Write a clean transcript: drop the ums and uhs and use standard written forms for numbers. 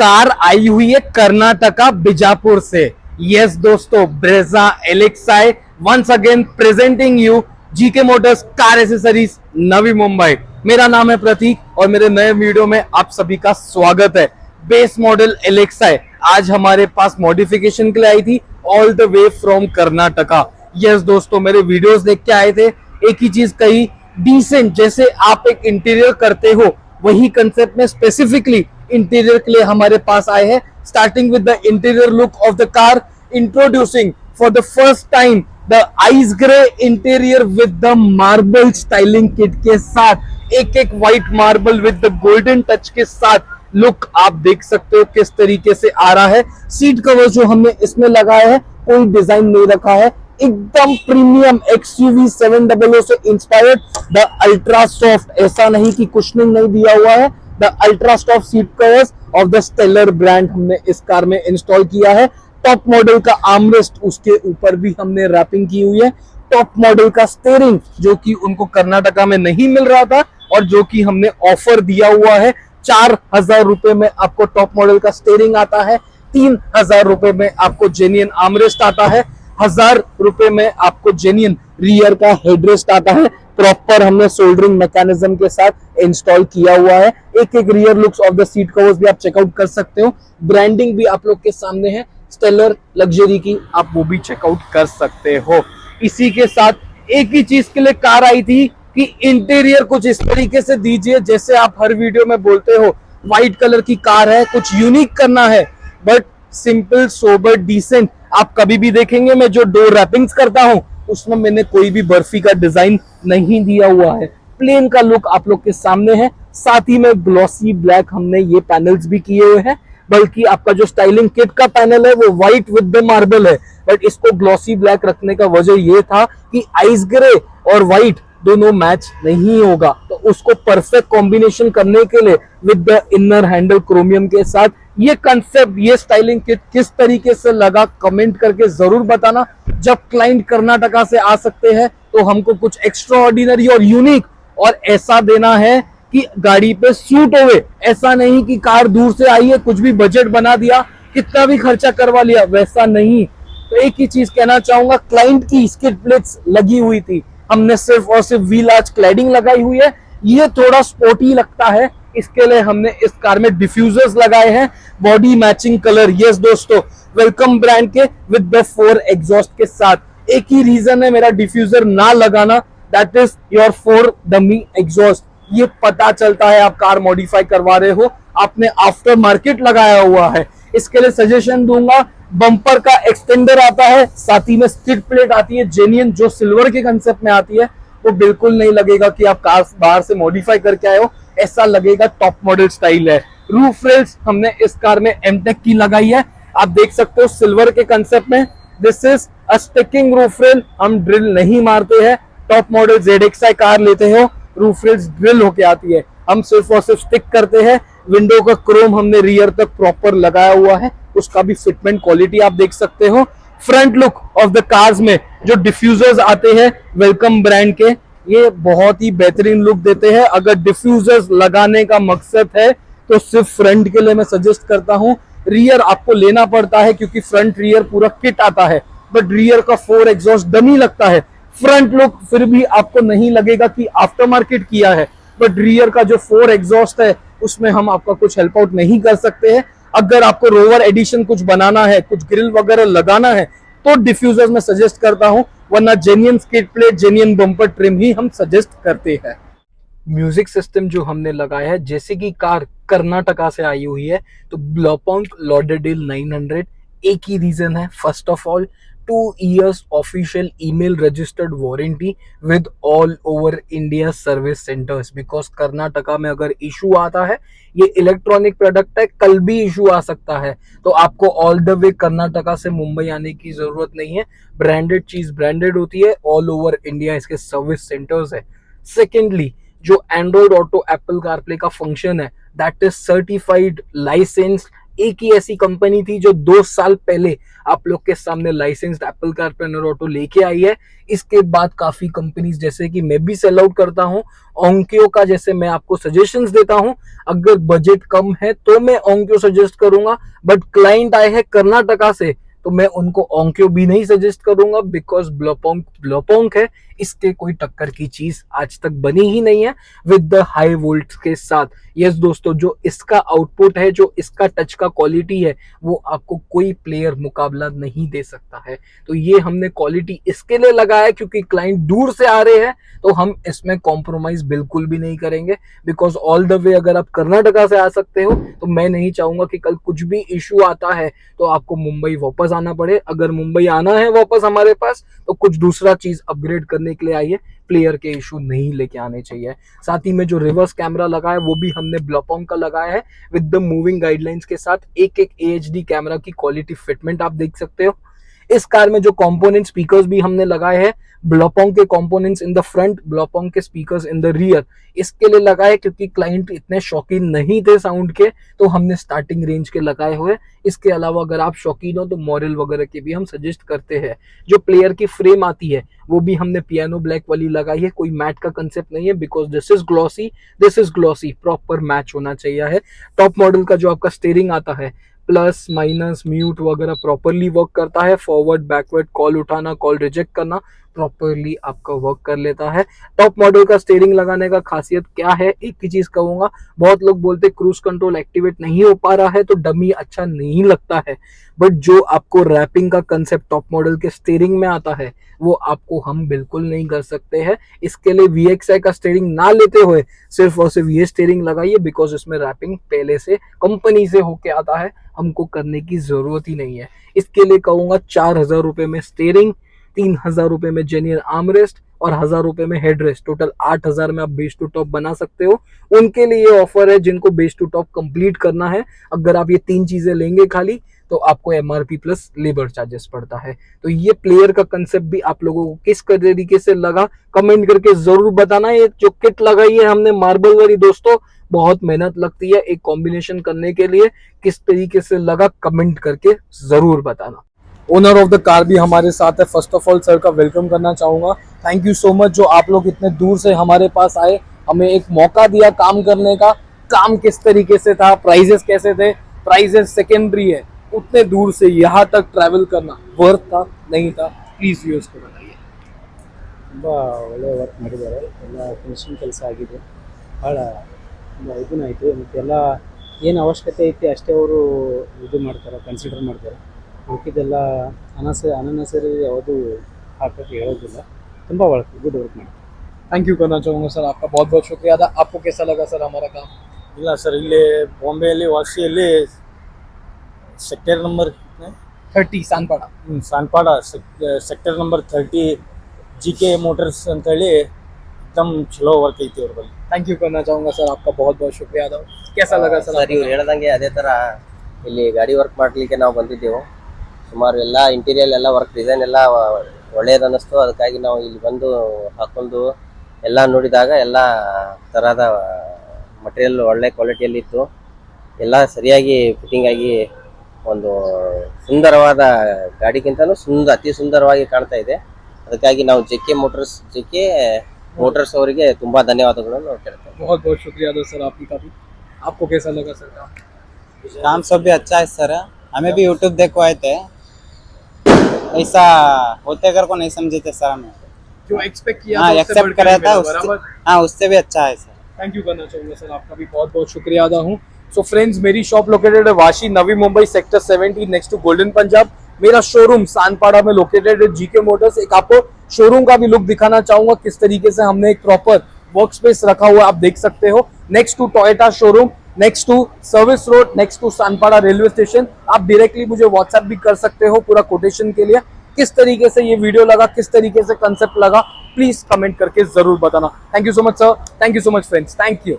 Car आई हुई है कर्नाटका बीजापुर से। यस दोस्तों, ब्रेजा एलेक्साई once again presenting you GK Motors car accessories Navi Mumbai. मेरा नाम है प्रतीक और मेरे नए वीडियो में आप सभी का स्वागत है। बेस मॉडल एलेक्साई आज हमारे पास मॉडिफिकेशन के लिए आई थी all the way from Karnataka. Yes दोस्तों, मेरे वीडियोस देख के आए थे, एक ही चीज कही, डिसेंट जैसे आप एक इंटीरियर करते हो वही कंसेप्ट में स्पेसिफिकली इंटीरियर के लिए हमारे पास आए हैं। Starting with the interior look of the car, introducing for the first time the ice grey interior with the marble styling kit के साथ, एक एक white marble with the golden touch के साथ लुक आप देख सकते हो किस तरीके से आ रहा है। सीट कवर जो हमने इसमें लगाया है कोई डिजाइन नहीं रखा है, एकदम प्रीमियम XUV 700 से इंस्पायर्ड द अल्ट्रा सॉफ्ट, ऐसा नहीं कि कुशनिंग नहीं दिया हुआ है, the ultra soft seat covers of the Stellar brand हमने इस कार में इंस्टॉल किया है। टॉप मॉडल का आर्मरेस्ट उसके ऊपर भी हमने रैपिंग की हुई है। टॉप मॉडल का स्टीयरिंग जो कि उनको कर्नाटका में नहीं मिल रहा था और जो कि हमने ऑफर दिया हुआ है, 4,000 रुपए में आपको टॉप मॉडल का स्टीयरिंग आता है, 3,000 रुपए में आपको जेन्युइन आर्मरेस्ट आता है, 1,000 रुपए में आपको जेन्युइन रियर का हेडरेस्ट आता है। प्रॉपर हमने सोल्डरिंग मैकेनिज्म के साथ इंस्टॉल किया हुआ है। एक एक rear looks of the seat covers भी आप चेकआउट कर सकते हो। ब्रांडिंग भी आप लोग के सामने है, स्टेलर लग्जरी की, आप वो भी चेकआउट कर सकते हो। इसी के साथ एक ही चीज के लिए कार आई थी कि इंटीरियर कुछ इस तरीके से दीजिए जैसे आप हर वीडियो में बोलते हो। व्हाइट कलर की कार है, कुछ यूनिक करना है, बट सिंपल सोबर डिसेंट। आप कभी भी देखेंगे मैं जो डोर रैपिंग्स करता हूं उसमें मैंने कोई भी बर्फी का डिजाइन नहीं दिया हुआ है, प्लेन का लुक आप लोग के सामने है। साथ ही में ग्लॉसी ब्लैक हमने ये पैनल्स भी किए हुए हैं, बल्कि आपका जो स्टाइलिंग किट का पैनल है वो व्हाइट विद द मार्बल है, बट इसको ग्लॉसी ब्लैक रखने का वजह ये था कि आइस ग्रे और व्हाइट दोनों मैच नहीं होगा, तो उसको परफेक्ट कॉम्बिनेशन करने के लिए with the inner handle chromium के साथ ये कंसेप्ट, ये स्टाइलिंग किट किस तरीके से लगा कमेंट करके जरूर बताना। जब क्लाइंट कर्नाटका से आ सकते हैं तो हमको कुछ एक्स्ट्रा ऑर्डिनरी और यूनिक और ऐसा देना है कि गाड़ी पे सूट होवे। ऐसा नहीं कि कार दूर से आई है कुछ भी बजट बना दिया कितना भी खर्चा करवा लिया, वैसा नहीं। तो एक ही चीज कहना चाहूंगा, क्लाइंट की स्किड प्लेट्स लगी हुई थी, हमने सिर्फ और सिर्फ व्हील आर्च क्लैडिंग लगाई हुई है। ये थोड़ा स्पोर्टी लगता है, इसके लिए हमने इस कार में डिफ्यूजर्स लगाए हैं, बॉडी मैचिंग कलर। यस दोस्तों, वेलकम ब्रांड के विद द 4 एग्जॉस्ट के साथ। एक ही रीजन है मेरा डिफ्यूजर ना लगाना, that is your 4 dummy exhaust. ये पता चलता है आप कार मॉडिफाई करवा रहे हो, आपने आफ्टर मार्केट लगाया हुआ है। इसके लिए सजेशन दूंगा, बम्पर का एक्सटेंडर आता है, साथ ही में स्किड प्लेट आती है जेन्युइन जो सिल्वर के कंसेप्ट में आती है, वो बिल्कुल नहीं लगेगा कि आप कार बाहर से मॉडिफाई करके आए हो, ऐसा लगेगा टॉप मॉडल स्टाइल है। रूफ रेल्स हमने इस कार में एमटेक की लगाई है, आप देख सकते हो सिल्वर के कंसेप्ट में। This is a sticking roof rail, हम ड्रिल नहीं मारते हैं। टॉप मॉडल ZXi कार लेते हो, रूफ रेल्स ड्रिल होके आती है, हम सिर्फ और सिर्फ स्टिक करते हैं। विंडो का क्रोम हमने रियर तक प्रॉपर लगाया हुआ है, उसका भी फिटमेंट क्वालिटी आप देख सकते हो। Front look of the cars में जो डिफ्यूजर्स आते हैं वेलकम ब्रांड के, ये बहुत ही बेहतरीन लुक देते हैं। अगर डिफ्यूजर्स लगाने का मकसद है तो सिर्फ फ्रंट के लिए मैं सजेस्ट करता हूं, रियर आपको लेना पड़ता है क्योंकि फ्रंट रियर पूरा किट आता है, बट रियर का 4 एग्जॉस्ट डमी लगता है। फ्रंट लुक फिर भी आपको नहीं लगेगा कि आफ्टर मार्केट किया है, बट रियर का जो 4 एग्जॉस्ट है उसमें हम आपका कुछ हेल्प आउट नहीं कर सकते हैं। अगर आपको रोवर एडिशन कुछ बनाना है, कुछ ग्रिल वगैरह लगाना है तो डिफ्यूजर्स में सजेस्ट करता हूं, वरना genuine skid plate, genuine bumper trim ही हम सजेस्ट करते हैं। म्यूजिक सिस्टम जो हमने लगाया है, जैसे कि कार कर्नाटका से आई हुई है तो ब्लॉपॉन्क लॉडेडेल 900, एक ही रीजन है, first of all 2 years official email registered warranty with all over India service centres. Because Karnataka में अगर इशू आता है, ये इलेक्ट्रॉनिक प्रोडक्ट है, कल भी इशू आ सकता है, तो आपको ऑल द वे कर्नाटका से मुंबई आने की जरूरत नहीं है। ब्रांडेड चीज ब्रांडेड होती है, ऑल ओवर इंडिया इसके सर्विस सेंटर्स है। सेकेंडली, जो एंड्रॉइड ऑटो एप्पल कारप्ले का फंक्शन है, दैट इज सर्टिफाइड, लाइसेंस्ड एक ही ऐसी कंपनी थी जो 2 साल पहले आप लोग के सामने लाइसेंस्ड एप्पल कारप्लेनर ऑटो लेके आई है। इसके बाद काफी कंपनीज जैसे कि मैं भी सेल आउट करता हूँ, ओंक्यो का जैसे मैं आपको सजेशंस देता हूँ। अगर बजट कम है तो मैं ओंक्यो सजेस्ट करूंगा, बट क्लाइंट आए हैं कर्नाटका से तो मैं उनको ओंक्यो भी नहीं सजेस्ट करूंगा, बिकॉज ब्लोपोंग है, इसके कोई टक्कर की चीज आज तक बनी ही नहीं है विद द हाई वोल्ट के साथ। यस दोस्तों, जो इसका आउटपुट है, जो इसका टच का क्वालिटी है, वो आपको कोई प्लेयर मुकाबला नहीं दे सकता है। तो ये हमने क्वालिटी इसके लिए लगाया क्योंकि क्लाइंट दूर से आ रहे हैं, तो हम इसमें कॉम्प्रोमाइज बिल्कुल भी नहीं करेंगे, बिकॉज ऑल द वे अगर आप कर्नाटका से आ सकते हो तो मैं नहीं चाहूंगा कि कल कुछ भी इशू आता है तो आपको मुंबई वापस आना पड़े। अगर मुंबई आना है वापस हमारे पास तो कुछ दूसरा चीज अपग्रेड करने के लिए आइए, प्लेयर के इशू नहीं लेके आने चाहिए। साथ ही में जो रिवर्स कैमरा लगा है वो भी हमने ब्लोपोंग का लगाया है विद द मूविंग गाइडलाइंस के साथ। एक AHD कैमरा की क्वालिटी फिटमेंट आप देख सकते हो। इस कार में जो कंपोनेंट स्पीकर्स भी हमने लगाए हैं, ब्लोपोंग के कंपोनेंट्स इन द फ्रंट, ब्लोपोंग के स्पीकर्स इन द रियर, इसके लिए लगाए क्योंकि क्लाइंट इतने शौकीन नहीं थे साउंड के, तो हमने स्टार्टिंग रेंज के लगाए हुए। इसके अलावा अगर आप शौकीन हो तो मॉरल वगैरह के भी हम सजेस्ट करते हैं। जो प्लेयर की फ्रेम आती है वो भी हमने पियानो ब्लैक वाली लगाई है, कोई मैट का कंसेप्ट नहीं है, because this is glossy, proper match होना चाहिए है। टॉप मॉडल का जो आपका स्टीयरिंग आता है, प्लस माइनस म्यूट वगैरह प्रॉपरली वर्क करता है। फॉरवर्ड बैकवर्ड कॉल उठाना, कॉल रिजेक्ट करना प्रॉपरली आपका वर्क कर लेता है। टॉप मॉडल का स्टीयरिंग लगाने का खासियत क्या है, एक ही चीज कहूंगा, बहुत लोग बोलते क्रूज कंट्रोल एक्टिवेट नहीं हो पा रहा है तो डमी अच्छा नहीं लगता है, बट जो आपको रैपिंग का कंसेप्ट टॉप मॉडल के स्टीयरिंग में आता है वो आपको हम बिल्कुल नहीं कर सकते हैं। इसके लिए VXI का स्टीयरिंग ना लेते हुए सिर्फ और सिर्फ ये स्टीयरिंग लगाइए, बिकॉज इसमें रैपिंग पहले से कंपनी से होके आता है, हमको करने की जरूरत ही नहीं है। इसके लिए कहूंगा 4,000 रुपए में स्टीयरिंग, 3,000 रुपए में जेन्युइन आर्मरेस्ट और 1,000 रुपए में हेडरेस्ट, टोटल 8,000 में आप बेस टू टॉप बना सकते हो। उनके लिए ये ऑफर है जिनको बेस टू टॉप कंप्लीट करना है। अगर आप ये 3 चीजें लेंगे खाली तो आपको MRP प्लस लेबर चार्जेस पड़ता है। तो ये प्लेयर का कंसेप्ट भी आप लोगों को किस तरीके से लगा कमेंट करके जरूर बताना। ये जो किट लगाई है हमने मार्बल वाली, दोस्तों बहुत मेहनत लगती है एक कॉम्बिनेशन करने के लिए, किस तरीके से लगा कमेंट करके जरूर बताना। ओनर ऑफ द कार भी हमारे साथ है। फर्स्ट ऑफ ऑल सर का वेलकम करना चाहूंगा। थैंक यू सो मच जो आप लोग इतने दूर से हमारे पास आए, हमें एक मौका दिया काम करने का। काम किस तरीके से था, प्राइजेस कैसे थे, प्राइजेस सेकेंडरी है, उतने दूर से यहाँ तक ट्रैवल करना वर्थ था नहीं था, प्लीज व्यूअर्स को बताइए। ತುಂಬ ಒಳ್ಳೆಯ ವರ್ಕ್ ಮಾಡಿದ್ದಾರೆ, ಎಲ್ಲ ಫಿನಿಶಿಂಗ್ ಕೆಲಸ ಆಗಿದೆ, ಭಾಳ ತುಂಬ ಇದೂ ಆಯಿತು, ಮತ್ತೆಲ್ಲ ಏನು ಅವಶ್ಯಕತೆ ಐತಿ ಅಷ್ಟೇ ಅವರು ಇದು ಮಾಡ್ತಾರೆ, ಕನ್ಸಿಡರ್ ಮಾಡ್ತಾರೆ, ಉಳಿದಿದ್ದೆಲ್ಲ ಅನನಸರಿ ಯಾವುದು ಹಾಕೋಕ್ಕೆ ಹೇಳೋದಿಲ್ಲ, ತುಂಬ ಗುಡ್ ವರ್ಕ್ ಮಾಡ್ತಾರೆ। थैंक यू करना चाहूँगा सर, आपका बहुत बहुत शुक्रिया था। आपको कैसा लगा सर हमारा काम? ಇಲ್ಲ ಸರ್, ಇಲ್ಲಿ ಬಾಂಬೆಯಲ್ಲಿ ವಾಸಿಯಲ್ಲಿ sector number 30 Sanpada Sanpada sector number 30 GK Motors ಅಂತೇಳಿ एकदम ಚಲೋ ವರ್ಕ್ ಐತಿ ಅವ್ರ ಬಳಿ। थैंक यू करना चाहूँगा सर, आपका बहुत बहुत शुक्रिया था। कैसा लगा सर? ಸರ್ ಇವ್ರು ಹೇಳ್ದಂಗೆ ಅದೇ ಥರ ಇಲ್ಲಿ ಗಾಡಿ ವರ್ಕ್ ಮಾಡಲಿಕ್ಕೆ ನಾವು ಬಂದಿದ್ದೆವು। ಸುಮಾರು ಎಲ್ಲ ಇಂಟೀರಿಯರ್ ಎಲ್ಲ ವರ್ಕ್ ಡಿಸೈನ್ ಎಲ್ಲ ಒಳ್ಳೆಯದು ಅನ್ನಿಸ್ತು, ಅದಕ್ಕಾಗಿ ನಾವು ಇಲ್ಲಿ ಬಂದು ಹಾಕೊಂಡು ಎಲ್ಲ ನೋಡಿದಾಗ ಎಲ್ಲ ಥರದ ಮಟೀರಿಯಲ್ ಒಳ್ಳೆ ಕ್ವಾಲಿಟಿಯಲ್ಲಿತ್ತು, ಎಲ್ಲ ಸರಿಯಾಗಿ ಫಿಟ್ಟಿಂಗ್ ಆಗಿ ಒಂದು ಸುಂದರವಾದ ಗಾಡಿಗಿಂತಲೂ ಅತಿ ಸುಂದರವಾಗಿ ಕಾಣ್ತಾ ಇದೆ। ಅದಕ್ಕಾಗಿ ನಾವು JK मोटर्स ಅವರಿಗೆ ತುಂಬಾ ಧನ್ಯವಾದಗಳನ್ನು ಹೇಳ್ತೇವೆ। बहुत बहुत शुक्रिया दो सर आपका भी। आपको कैसा लगा सर काम? काम सब भी अच्छा है सर, हमें भी यूट्यूब देखो आए थे, ऐसा होते कर को नहीं समझे थे सर, हमें जो एक्सपेक्ट किया हाँ था उससे एक्सेप्ट बढ़कर कराया था, मिला, बराबर। हाँ उससे भी अच्छा है सर। थैंक यू करना चाहूंगा सर, आपका भी बहुत बहुत शुक्रिया अदा हूँ। सो फ्रेंड्स, मेरी शॉप लोकेटेड है Vashi Navi Mumbai sector 70 next to Golden Punjab. मेरा शोरूम सानपाड़ा में लोकेटेड है GK मोटर्स। एक आपको शोरूम का भी लुक दिखाना चाहूंगा, किस तरीके से हमने एक प्रॉपर वर्क स्पेस रखा हुआ आप देख सकते हो। Next to Toyota showroom, next to service road, next to Sanpada railway station. आप डायरेक्टली मुझे व्हाट्सएप भी कर सकते हो पूरा कोटेशन के लिए। किस तरीके से ये वीडियो लगा, किस तरीके से कंसेप्ट लगा, प्लीज कमेंट करके जरूर बताना। Thank you so much sir, thank you so much friends, thank you.